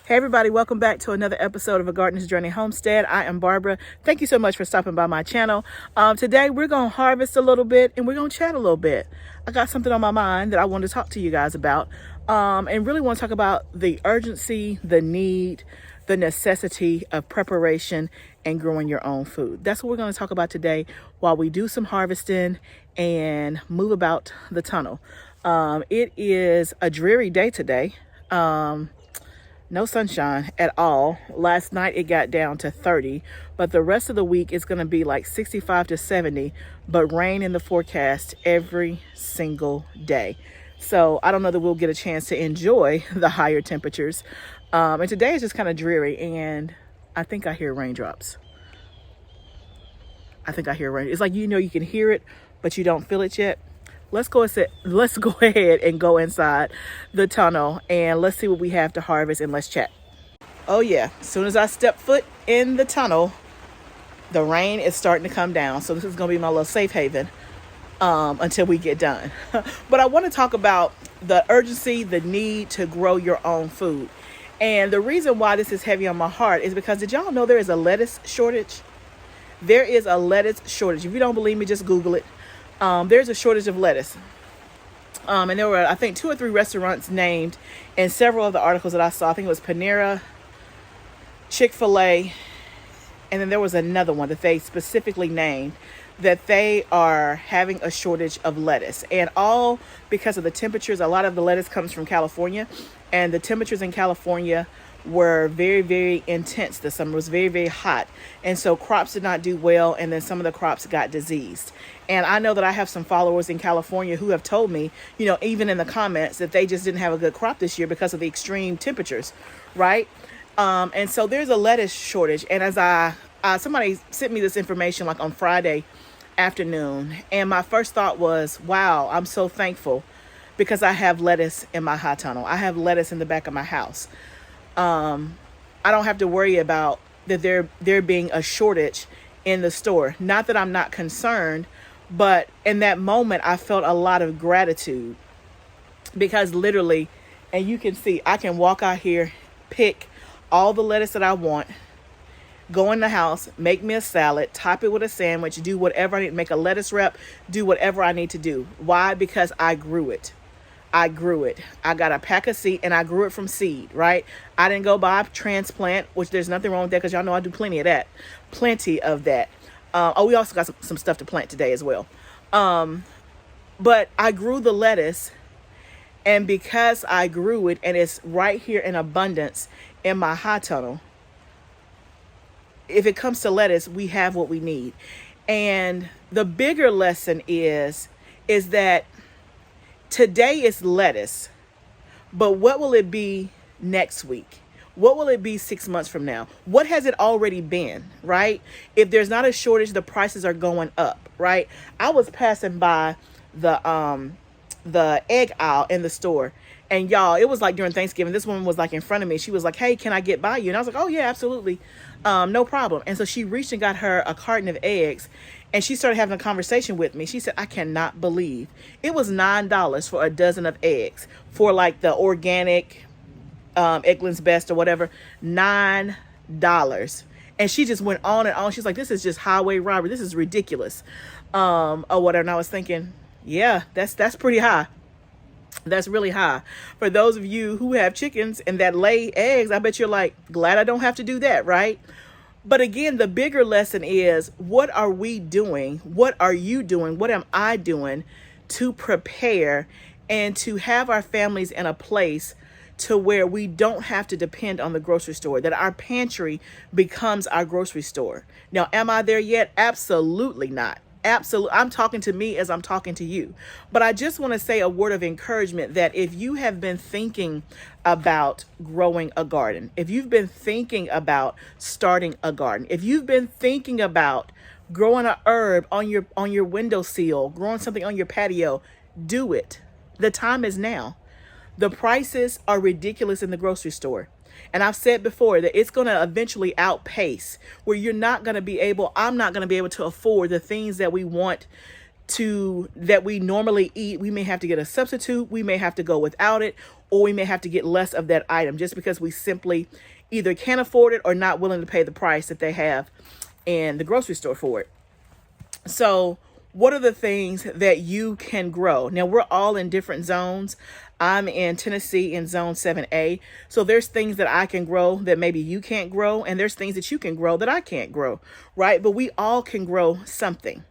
Hey everybody, welcome back to another episode of A Gardener's Journey Homestead. I am Barbara. Thank you so much for stopping by my channel. Today we're going to harvest a little bit and we're going to chat a little bit. I got something on my mind that I want to talk to you guys about and really want to talk about the urgency, the need, the necessity of preparation and growing your own food. That's what we're going to talk about today while we do some harvesting and move about the tunnel. It is a dreary day today. No sunshine at all. Last night it got down to 30, but the rest of the week is going to be like 65 to 70, but rain in the forecast every single day. So I don't know that we'll get a chance to enjoy the higher temperatures. And today is just kind of dreary, and I think I hear raindrops. I think I hear rain. It's like, you can hear it, but you don't feel it yet. Let's go ahead and go inside the tunnel and let's see what we have to harvest and let's chat. Oh yeah, as soon as I step foot in the tunnel, the rain is starting to come down. So this is going to be my little safe haven until we get done. But I want to talk about the urgency, the need to grow your own food. And the reason why this is heavy on my heart is because did y'all know there is a lettuce shortage? There is a lettuce shortage. If you don't believe me, just Google it. There's a shortage of lettuce. And there were, I think, 2 or 3 restaurants named in several of the articles that I saw. I think it was Panera, Chick-fil-A, and then there was another one that they specifically named that they are having a shortage of lettuce. And all because of the temperatures. A lot of the lettuce comes from California, and the temperatures in California were very, very intense. The summer was very, very hot. And so crops did not do well. And then some of the crops got diseased. And I know that I have some followers in California who have told me, even in the comments, that they just didn't have a good crop this year because of the extreme temperatures, right? And so there's a lettuce shortage. And as somebody sent me this information like on Friday afternoon. And my first thought was, wow, I'm so thankful because I have lettuce in my high tunnel. I have lettuce in the back of my house. I don't have to worry about that there being a shortage in the store. Not that I'm not concerned, but in that moment, I felt a lot of gratitude because literally, and you can see, I can walk out here, pick all the lettuce that I want, go in the house, make me a salad, top it with a sandwich, do whatever I need, make a lettuce wrap, do whatever I need to do. Why? Because I grew it. I got a pack of seed and I grew it from seed, right? I didn't go buy a transplant, which there's nothing wrong with that because y'all know I do plenty of that. We also got some stuff to plant today as well. But I grew the lettuce, and because I grew it and it's right here in abundance in my high tunnel, if it comes to lettuce, we have what we need. And the bigger lesson is that today is lettuce, but what will it be next week? What will it be 6 months from now? What has it already been, right? If there's not a shortage, the prices are going up, right? I was passing by the egg aisle in the store, and y'all, it was like during Thanksgiving. This woman was like in front of me. She was like, "Hey, can I get by you?" And I was like, "Oh yeah, absolutely, no problem." And so she reached and got her a carton of eggs. And she started having a conversation with me. She said, "I cannot believe it was $9 for a dozen of eggs for like the organic Eggland's Best or whatever, $9." And she just went on and on. She's like, "This is just highway robbery. This is ridiculous," or whatever. And I was thinking, yeah, that's pretty high. That's really high. For those of you who have chickens and that lay eggs, I bet you're like, glad I don't have to do that, right? But again, the bigger lesson is, what are we doing? What are you doing? What am I doing to prepare and to have our families in a place to where we don't have to depend on the grocery store, that our pantry becomes our grocery store? Now, am I there yet? Absolutely not. Absolutely. I'm talking to me as I'm talking to you. But I just want to say a word of encouragement that if you have been thinking about growing a garden, if you've been thinking about starting a garden, if you've been thinking about growing a herb on your windowsill, growing something on your patio, do it. The time is now. The prices are ridiculous in the grocery store. And I've said before that it's going to eventually outpace where I'm not going to be able to afford the things that we want that we normally eat, we may have to get a substitute, we may have to go without it, or we may have to get less of that item just because we simply either can't afford it or not willing to pay the price that they have in the grocery store for it. So what are the things that you can grow? Now, we're all in different zones. I'm in Tennessee in zone 7A. So there's things that I can grow that maybe you can't grow. And there's things that you can grow that I can't grow, right? But we all can grow something.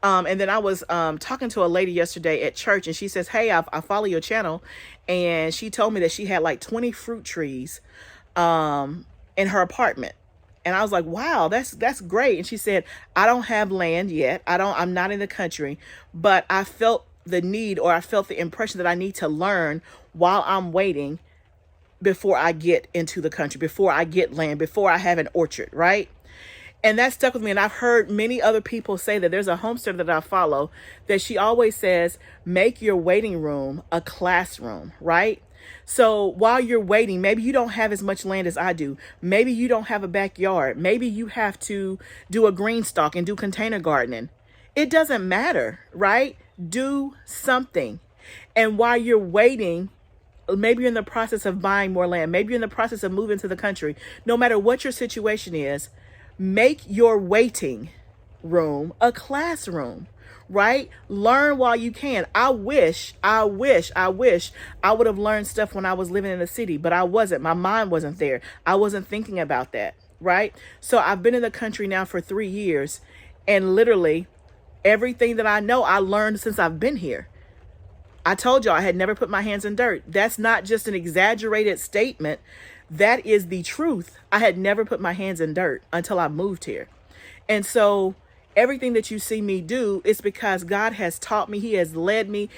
And then I was talking to a lady yesterday at church, and she says, hey, I follow your channel. And she told me that she had like 20 fruit trees in her apartment. And I was like, wow, that's great. And she said, I don't have land yet. I'm not in the country, but I felt the need, or I felt the impression that I need to learn while I'm waiting before I get into the country, before I get land, before I have an orchard, right? And that stuck with me. And I've heard many other people say that. There's a homesteader that I follow that she always says, make your waiting room a classroom, right? So while you're waiting, maybe you don't have as much land as I do. Maybe you don't have a backyard. Maybe you have to do a green stalk and do container gardening. It doesn't matter, right? Do something. And while you're waiting, maybe you're in the process of buying more land. Maybe you're in the process of moving to the country. No matter what your situation is, make your waiting room a classroom, right? Learn while you can. I wish I would have learned stuff when I was living in the city, but I wasn't. My mind wasn't there. I wasn't thinking about that, right? So I've been in the country now for 3 years, and literally everything that I know, I learned since I've been here. I told y'all I had never put my hands in dirt. That's not just an exaggerated statement. That is the truth. I had never put my hands in dirt until I moved here. And so everything that you see me do is because God has taught me. He has led me.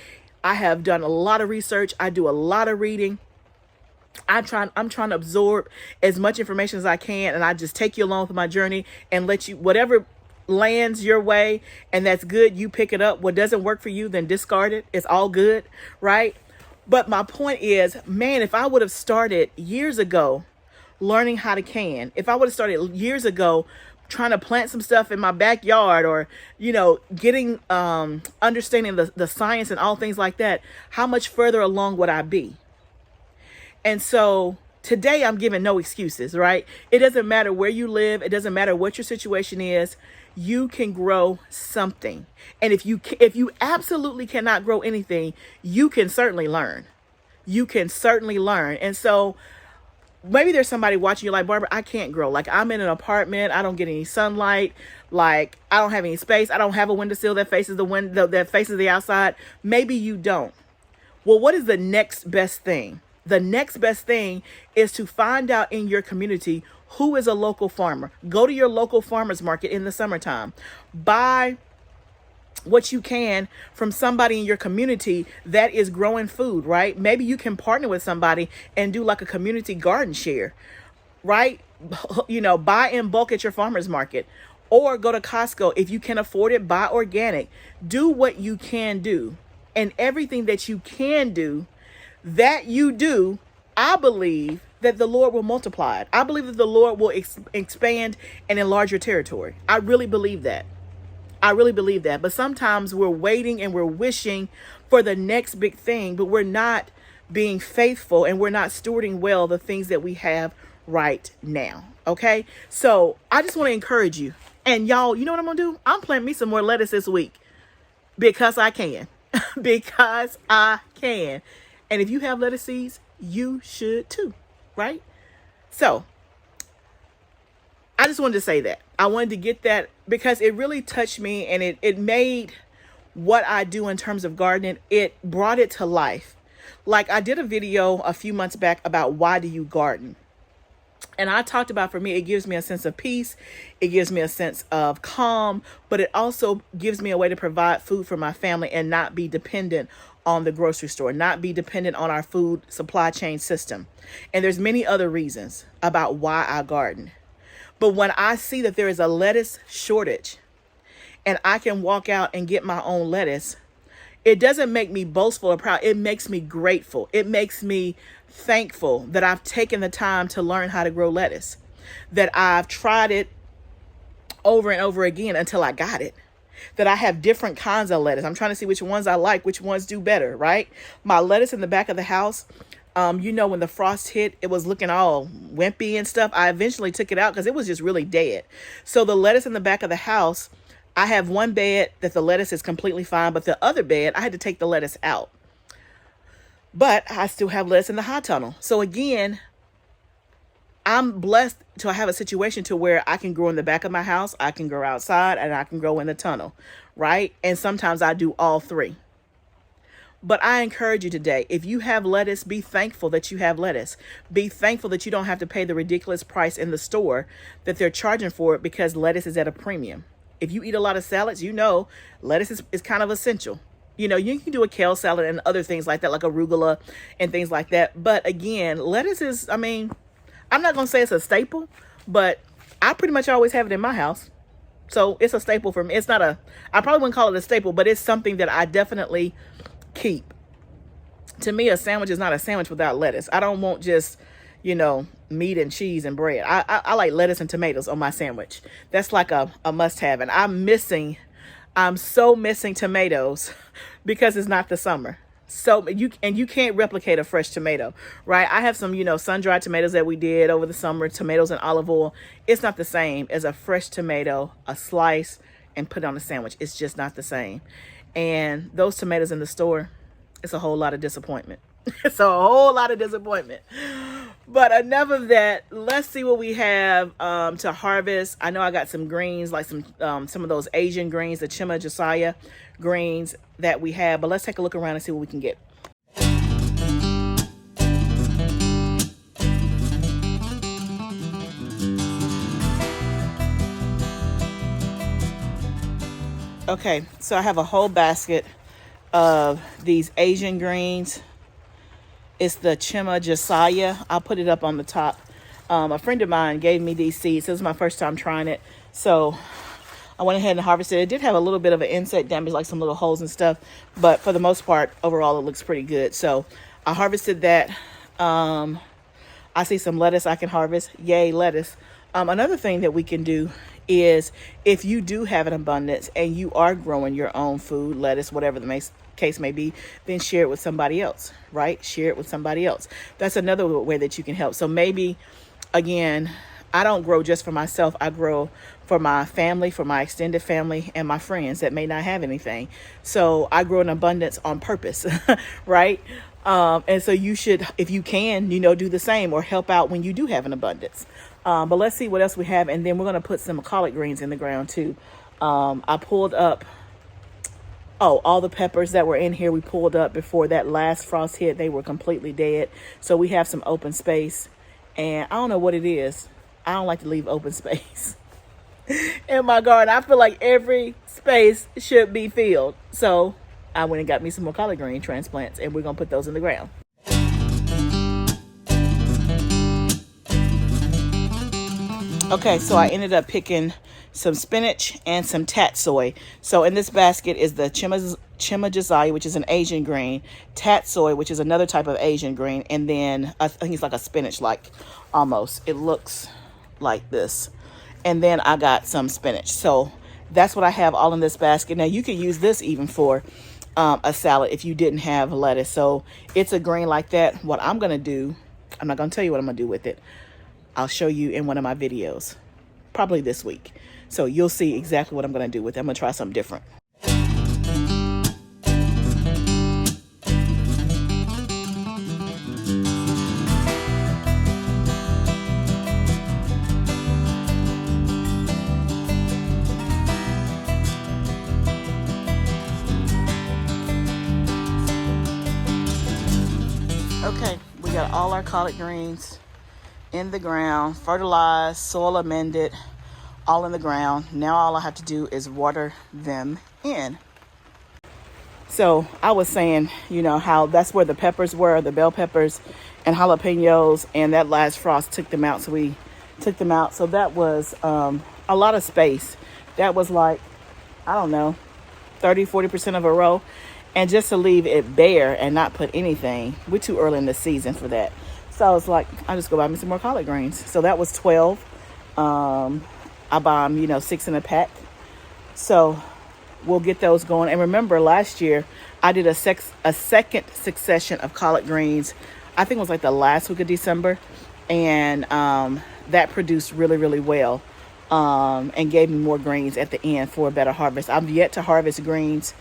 I have done a lot of research. I do a lot of reading. I'm trying to absorb as much information as I can. And I just take you along with my journey and let you, whatever lands your way and that's good, you pick it up. What doesn't work for you, then discard it. It's all good, right? But my point is, man, if I would have started years ago learning how to can, if I would have started years ago trying to plant some stuff in my backyard, or, getting understanding the science and all things like that, how much further along would I be? And so today I'm giving no excuses, right? It doesn't matter where you live. It doesn't matter what your situation is. You can grow something. And if you absolutely cannot grow anything, you can certainly learn. You can certainly learn. And so maybe there's somebody watching you like, Barbara, I can't grow. Like, I'm in an apartment. I don't get any sunlight. Like, I don't have any space. I don't have a windowsill that faces the window, that faces the outside. Maybe you don't. Well, what is the next best thing? The next best thing is to find out in your community who is a local farmer. Go to your local farmers market in the summertime. Buy what you can from somebody in your community that is growing food, right? Maybe you can partner with somebody and do like a community garden share, right? Buy in bulk at your farmers market, or go to Costco. If you can afford it, buy organic. Do what you can do, and everything that you can do, that you do, I believe that the Lord will multiply it. I believe that the Lord will expand and enlarge your territory. I really believe that. But sometimes we're waiting and we're wishing for the next big thing, but we're not being faithful and we're not stewarding well the things that we have right now. Okay. So I just want to encourage you, and y'all, you know what I'm going to do? I'm planting me some more lettuce this week because I can, because I can. And if you have lettuce seeds, you should too. Right? So I just wanted to say that. I wanted to get that because it really touched me, and it made what I do in terms of gardening, it brought it to life. Like, I did a video a few months back about why do you garden? And I talked about, for me, it gives me a sense of peace. It gives me a sense of calm, but it also gives me a way to provide food for my family and not be dependent on the grocery store, not be dependent on our food supply chain system. And there's many other reasons about why I garden. But when I see that there is a lettuce shortage and I can walk out and get my own lettuce, it doesn't make me boastful or proud. It makes me grateful. It makes me thankful that I've taken the time to learn how to grow lettuce, that I've tried it over and over again until I got it. that I have different kinds of lettuce. I'm trying to see which ones I like, which ones do better, right? My lettuce in the back of the house, when the frost hit, it was looking all wimpy and stuff. I eventually took it out because it was just really dead. So the lettuce in the back of the house, I have one bed that the lettuce is completely fine, but the other bed, I had to take the lettuce out. But I still have lettuce in the high tunnel. So again, I'm blessed to have a situation to where I can grow in the back of my house, I can grow outside, and I can grow in the tunnel, right? And sometimes I do all three. But I encourage you today, if you have lettuce, be thankful that you have lettuce. Be thankful that you don't have to pay the ridiculous price in the store that they're charging for it, because lettuce is at a premium. If you eat a lot of salads, lettuce is kind of essential. You can do a kale salad and other things like that, like arugula and things like that. But again, lettuce is, I'm not going to say it's a staple, but I pretty much always have it in my house. So it's a staple for me. I probably wouldn't call it a staple, but it's something that I definitely keep. To me, a sandwich is not a sandwich without lettuce. I don't want just, meat and cheese and bread. I like lettuce and tomatoes on my sandwich. That's like a must have. And I'm so missing tomatoes because it's not the summer. So you can't replicate a fresh tomato, right? I have some, sun-dried tomatoes that we did over the summer, tomatoes and olive oil. It's not the same as a fresh tomato, a slice, and put it on a sandwich. It's just not the same. And those tomatoes in the store, it's a whole lot of disappointment. It's a whole lot of disappointment. But enough of that. Let's see what we have to harvest. I know I got some greens, like some of those Asian greens, the Chima Josiah greens that we have. But let's take a look around and see what we can get. Okay, so I have a whole basket of these Asian greens. It's the Chima Josiah. I'll put it up on the top. A friend of mine gave me these seeds. This is my first time trying it. So I went ahead and harvested it. It did have a little bit of an insect damage, like some little holes and stuff. But for the most part, overall, it looks pretty good. So I harvested that. I see some lettuce I can harvest. Yay, lettuce. Another thing that we can do is, if you do have an abundance and you are growing your own food, lettuce, whatever the case may be, then share it with somebody else, right? Share it with somebody else. That's another way that you can help. So maybe, again, I don't grow just for myself. I grow for my family, for my extended family, and my friends that may not have anything. So I grow in abundance on purpose, right? And so you should, if you can, do the same or help out when you do have an abundance. But let's see what else we have. And then we're going to put some collard greens in the ground too. I pulled up, all the peppers that were in here, we pulled up before that last frost hit. They were completely dead. So we have some open space, and I don't know what it is. I don't like to leave open space in my garden. I feel like every space should be filled. So I went and got me some more collard green transplants, and we're going to put those in the ground. Okay, so I ended up picking some spinach and some tatsoi. So in this basket is the Chima Josiah, which is an Asian green, tatsoi, which is another type of Asian green, and then I think it's like a spinach-like almost. It looks like this. And then I got some spinach. So that's what I have all in this basket. Now you could use this even for a salad if you didn't have lettuce. So it's a green like that. What I'm going to do, I'm not going to tell you what I'm going to do with it. I'll show you in one of my videos, probably this week. So you'll see exactly what I'm going to do with it. I'm going to try something different. Okay, we got all our collard greens in the ground, fertilized, soil amended, all in the ground. Now all I have to do is water them in. So I was saying, how that's where the peppers were, the bell peppers and jalapenos, and that last frost took them out. So we took them out. So that was a lot of space. That was like, I don't know, 30-40% of a row. And just to leave it bare and not put anything, we're too early in the season for that. So I was like, I'll just go buy me some more collard greens. So that was 12. I buy them, 6 in a pack. So we'll get those going. And remember, last year I did a second succession of collard greens. I think it was like the last week of December, and that produced really, really well, and gave me more greens at the end for a better harvest. I've yet to harvest greens.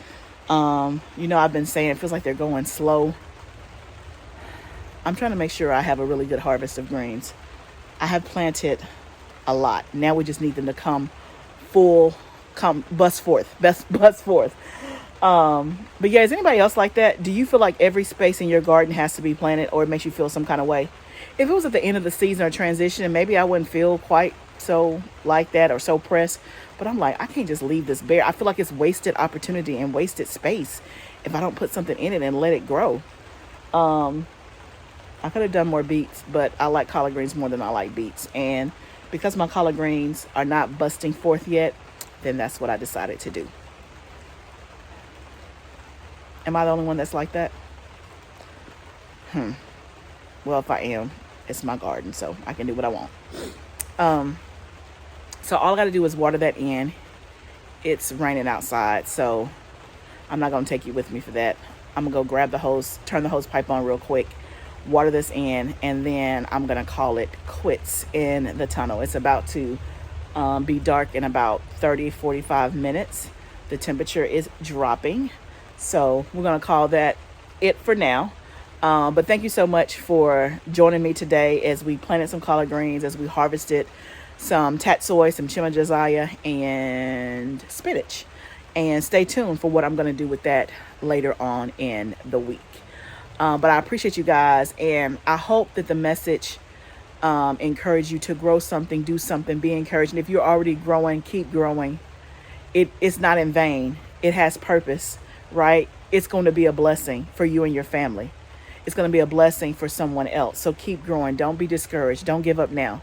I've been saying it feels like they're going slow. I'm trying to make sure I have a really good harvest of greens. I have planted a lot. Now we just need them to come bust forth. But yeah, is anybody else like that? Do you feel like every space in your garden has to be planted, or it makes you feel some kind of way? If it was at the end of the season or transition, maybe I wouldn't feel quite so like that or so pressed. But I'm like, I can't just leave this bare. I feel like it's wasted opportunity and wasted space if I don't put something in it and let it grow. I could have done more beets, but I like collard greens more than I like beets. And because my collard greens are not busting forth yet, then that's what I decided to do. Am I the only one that's like that? Well, if I am, it's my garden, so I can do what I want. So all I got to do is water that in. It's raining outside, so I'm not going to take you with me for that. I'm going to go grab the hose, turn the hose pipe on real quick, water this in, and then I'm going to call it quits in the tunnel. It's about to be dark in about 30-45 minutes. The temperature is dropping, so we're going to call that it for now. But thank you so much for joining me today as we planted some collard greens, as we harvested some tatsoi, some chimajazaya, and spinach. And stay tuned for what I'm going to do with that later on in the week. But I appreciate you guys, and I hope that the message encourage you to grow something, do something, be encouraged. And if you're already growing, keep growing. It's not in vain. It has purpose, right? It's going to be a blessing for you and your family. It's going to be a blessing for someone else. So keep growing. Don't be discouraged. Don't give up now.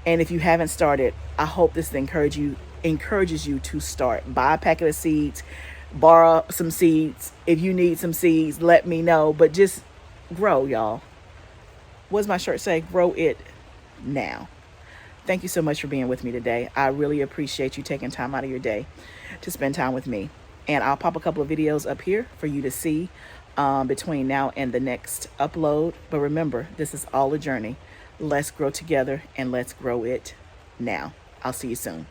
And if you haven't started, I hope this encourages you to start. Buy a packet of seeds, borrow some seeds. If you need some seeds, let me know. But just grow, y'all. What does my shirt say? Grow it now. Thank you so much for being with me today. I really appreciate you taking time out of your day to spend time with me. And I'll pop a couple of videos up here for you to see between now and the next upload. But remember, this is all a journey. Let's grow together, and let's grow it now. I'll see you soon.